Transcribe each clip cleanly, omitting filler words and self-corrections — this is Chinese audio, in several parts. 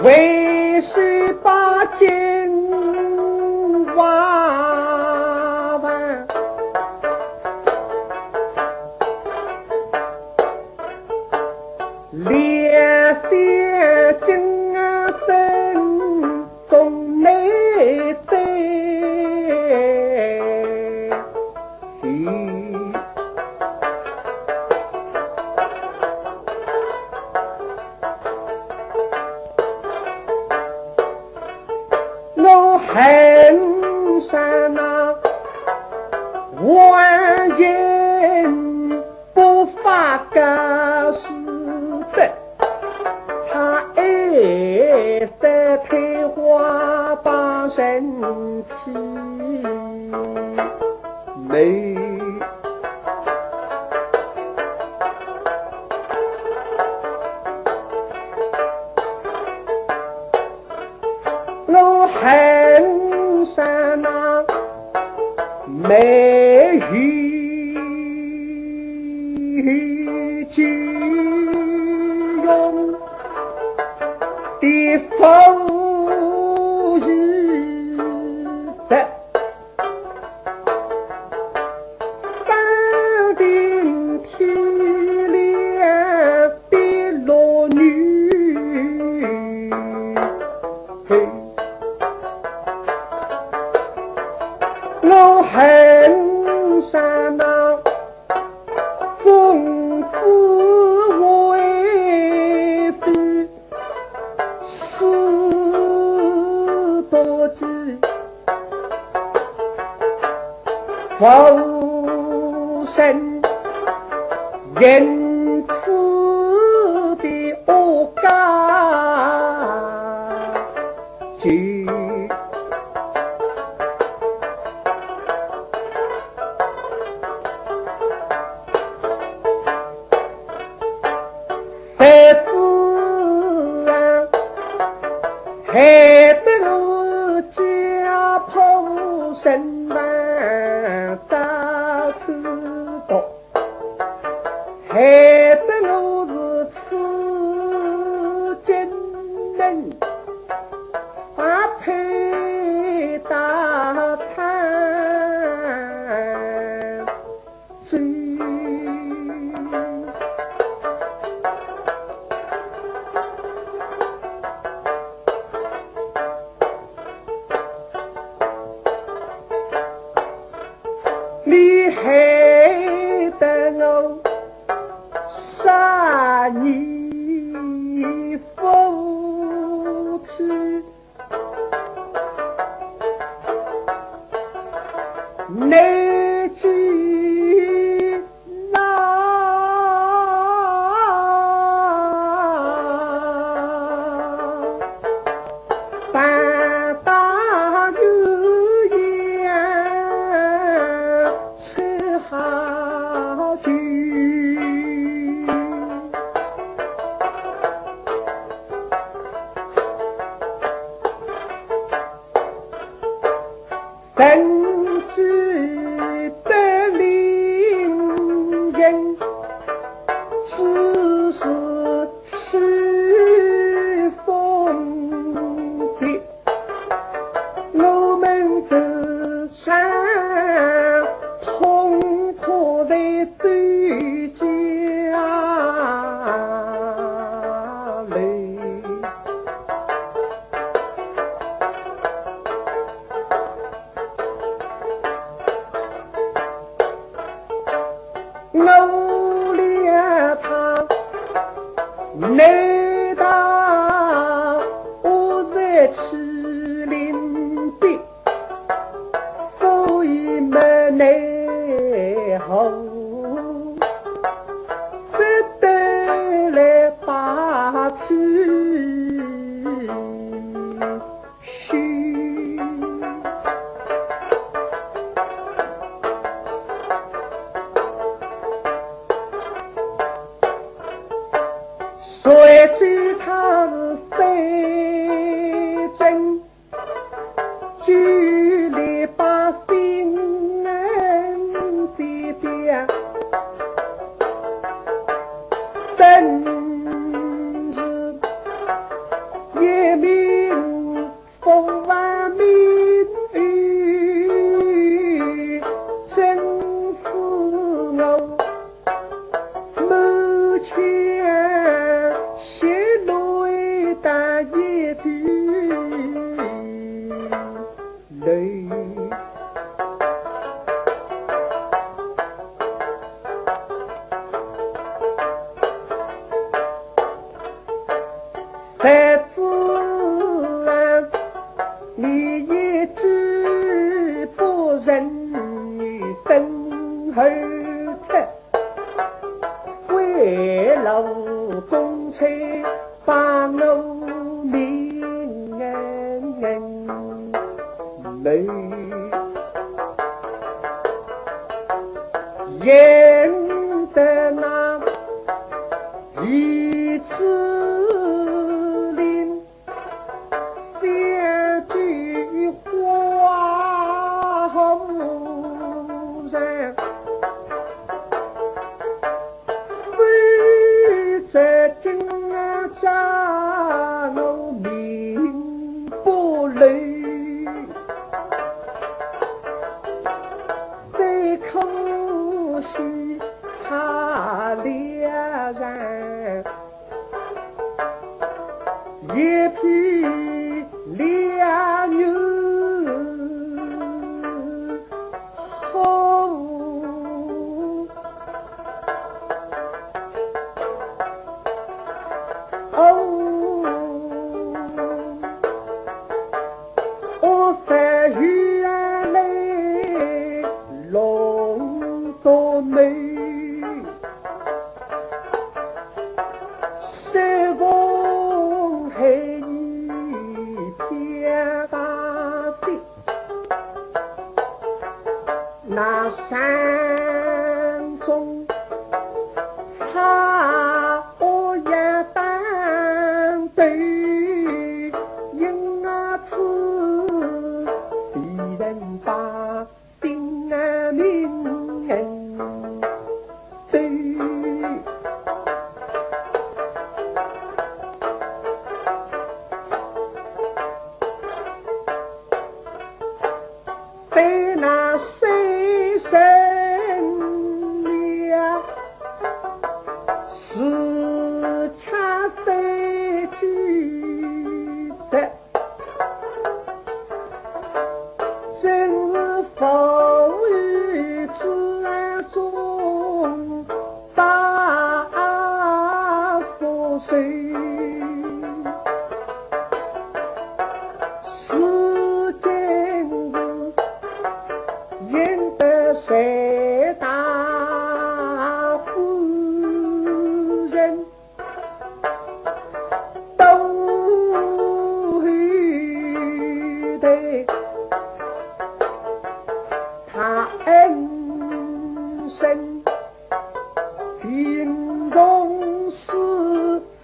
为是把金娃娃连些精神中内在我恨上那万人不发个是的，他爱在退花把身体美。我恨上那美玉之用的风日的三顶体亮的裸女，我恨上那疯子为非事多计，否生因此的恶感情。孩子啊，害得我家破身万遭此毒，害得我是此今人发配大贪罪。你害得我杀你夫妻，内急恼，但大有言吃好酒，怎知得令人只是吃送的，我们的山痛苦在嘴角泪。泪。才知你一句不忍等候着，为了公差把我命累，演得那一次令这句话忽然非这今家我命不累，再可惜他俩人一匹良牛好，我在原来龙多美，山风黑一片大地，那山中草也单对，因此敌人把定命对。被那谁生了是恰谁记得，正是风雨之中把所谁世间赢得谁大夫人都得他恩深，金龙是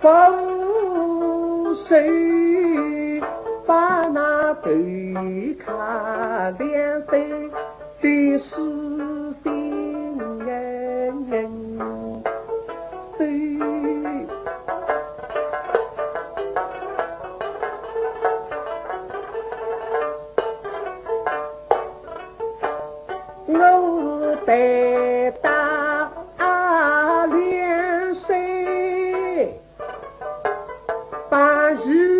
风水，把那对看两对的是心碎。我得打脸谁把日